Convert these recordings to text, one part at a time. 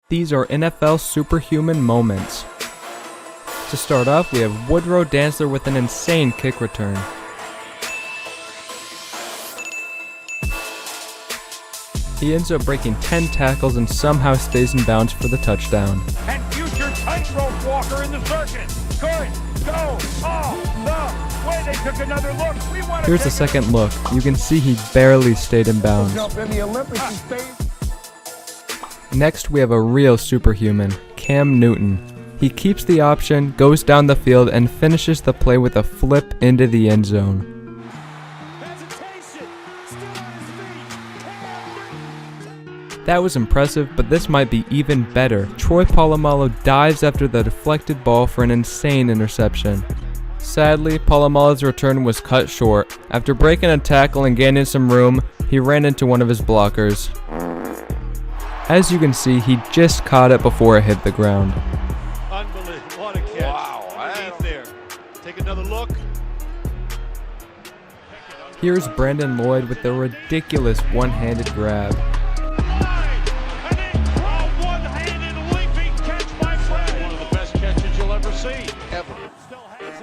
These are NFL superhuman moments. To start off, we have Woodrow Dantzler with an insane kick return. He ends up breaking 10 tackles and somehow stays in bounds for the touchdown. And future tightrope walker in the circus. Good. Go. Oh, the way they took another look. Here's the second look. You can see he barely stayed in bounds. Next, we have a real superhuman, Cam Newton. He keeps the option, goes down the field, and finishes the play with a flip into the end zone. That was impressive, but this might be even better. Troy Polamalu dives after the deflected ball for an insane interception. Sadly, Polamalu's return was cut short. After breaking a tackle and gaining some room, he ran into one of his blockers. As you can see, he just caught it before it hit the ground. Unbelievable. What a catch. Wow. There. Take another look. Here's Brandon Lloyd with the ridiculous one-handed grab.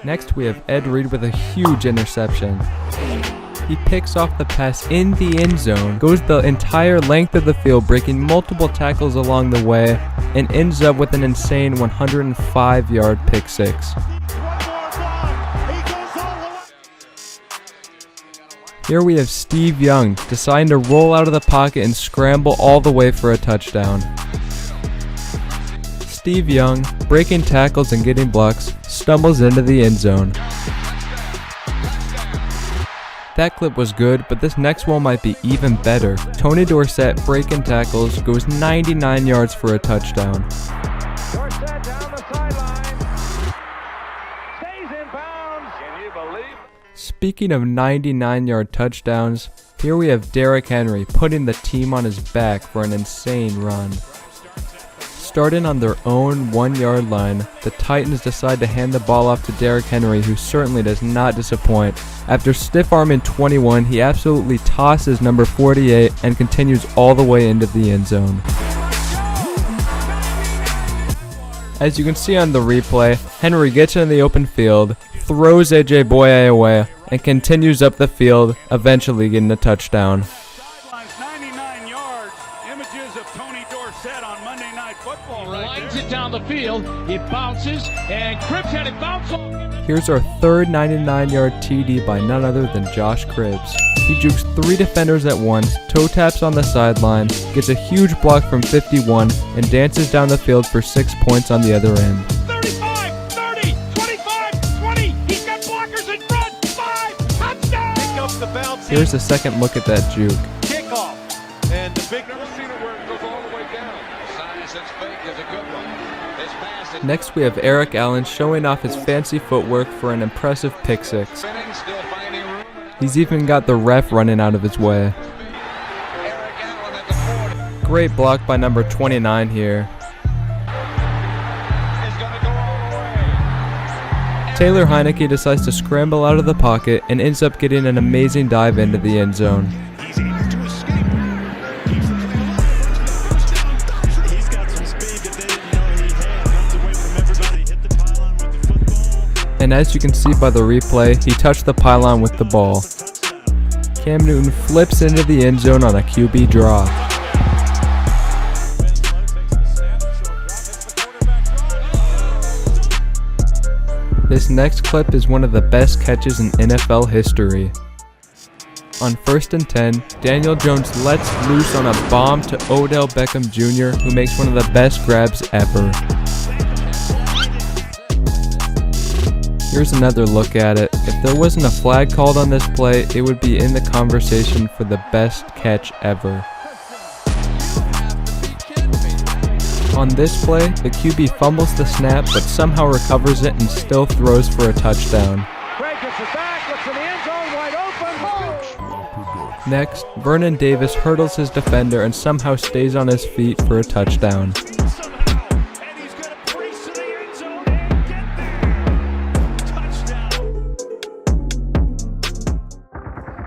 Next, we have Ed Reed with a huge interception. He picks off the pass in the end zone, goes the entire length of the field, breaking multiple tackles along the way, and ends up with an insane 105-yard pick six. Here we have Steve Young deciding to roll out of the pocket and scramble all the way for a touchdown. Steve Young, breaking tackles and getting blocks, stumbles into the end zone. That clip was good, but this next one might be even better. Tony Dorsett, breaking tackles, goes 99 yards for a touchdown. Dorsett down the sideline. Stays in bounds. Can you believe? Speaking of 99-yard touchdowns, here we have Derrick Henry putting the team on his back for an insane run. Starting on their own 1-yard line, the Titans decide to hand the ball off to Derrick Henry, who certainly does not disappoint. After stiff-arming 21, he absolutely tosses number 48 and continues all the way into the end zone. As you can see on the replay, Henry gets in the open field, throws AJ Boye away, and continues up the field, eventually getting a touchdown. 99 yards. Images of Tony Dorsett on Monday Night Football. Lines it down the field. It bounces, and Cribbs had it bounce off. Here's our third 99-yard TD by none other than Josh Cribbs. He jukes 3 defenders at once, toe taps on the sideline, gets a huge block from 51, and dances down the field for 6 points on the other end. 35, 30, 25, 20. He's got blockers in front. 5, touchdown. Pick up the bounce. Here's a second look at that juke. Kickoff. And the big never seen it where it goes all the way down. Size that's fake is a good one. His pass is Next, we have Eric Allen showing off his fancy footwork for an impressive pick six. spinning, still finding room. He's even got the ref running out of his way. Eric Allen at the 40. Great block by number 29 here. Is gonna go all the way. Taylor Heineke decides to scramble out of the pocket and ends up getting an amazing dive into the end zone. He's able to escape. He's got some speed that they didn't know he had. Runs away from everybody. Hit the pylon with the football. And as you can see by the replay, he touched the pylon with the ball. Cam Newton flips into the end zone on a QB draw. This next clip is one of the best catches in NFL history. On 1st and 10, Daniel Jones lets loose on a bomb to Odell Beckham Jr., who makes one of the best grabs ever. Here's another look at it. If there wasn't a flag called on this play, it would be in the conversation for the best catch ever. On this play, the QB fumbles the snap but somehow recovers it and still throws for a touchdown. Next, Vernon Davis hurdles his defender and somehow stays on his feet for a touchdown.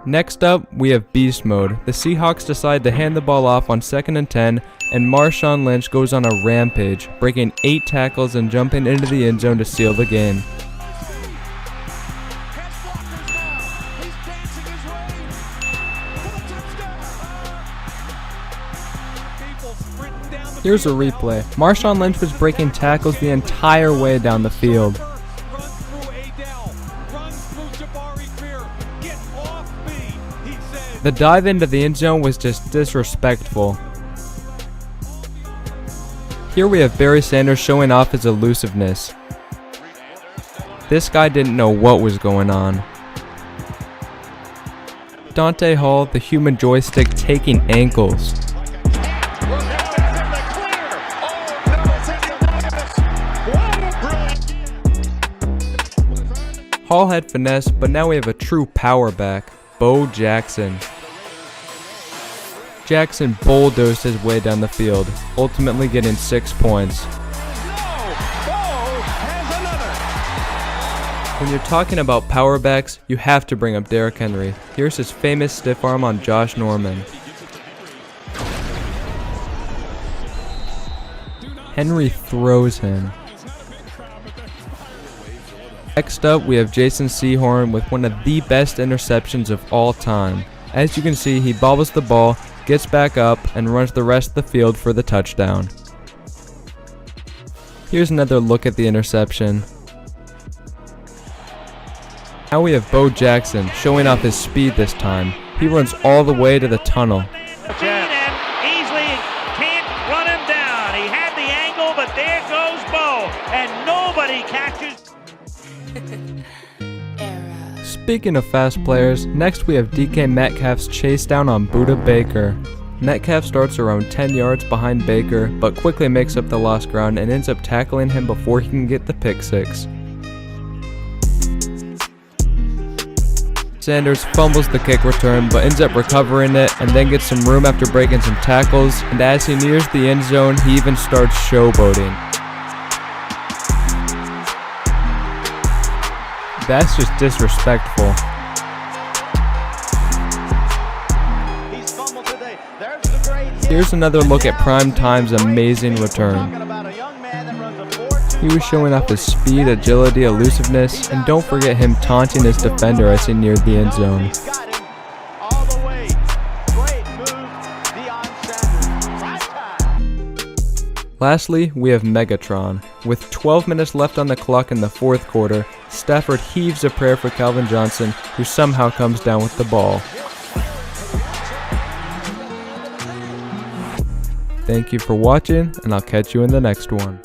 Next up, we have Beast Mode. The Seahawks decide to hand the ball off on 2nd and 10 and Marshawn Lynch goes on a rampage, breaking 8 tackles and jumping into the end zone to seal the game. Here's a replay. Marshawn Lynch was breaking tackles the entire way down the field. The dive into the end zone was just disrespectful. Here we have Barry Sanders showing off his elusiveness. This guy didn't know what was going on. Dante Hall, the human joystick, taking ankles. Hall had finesse, but now we have a true power back, Bo Jackson. Jackson bulldozed his way down the field, ultimately getting 6 points. When you're talking about power backs, you have to bring up Derrick Henry. Here's his famous stiff arm on Josh Norman. Henry throws him. Next up, we have Jason Sehorn with one of the best interceptions of all time. As you can see, he bobbles the ball, gets back up, and runs the rest of the field for the touchdown. Here's another look at the interception. Now we have Bo Jackson showing off his speed this time. He runs all the way to the tunnel. Easily can't run him down. He had the angle, but there goes Bo, and nobody catches. Speaking of fast players, next we have DK Metcalf's chase down on Budda Baker. Metcalf starts around 10 yards behind Baker, but quickly makes up the lost ground and ends up tackling him before he can get the pick six. Sanders fumbles the kick return, but ends up recovering it and then gets some room after breaking some tackles, and as he nears the end zone, he even starts showboating. That's just disrespectful. Here's another look at Prime Time's amazing return. He was showing off his speed, agility, elusiveness, and don't forget him taunting his defender as he neared the end zone. Lastly, we have Megatron. With 12 minutes left on the clock in the fourth quarter, Stafford heaves a prayer for Calvin Johnson, who somehow comes down with the ball. Thank you for watching, and I'll catch you in the next one.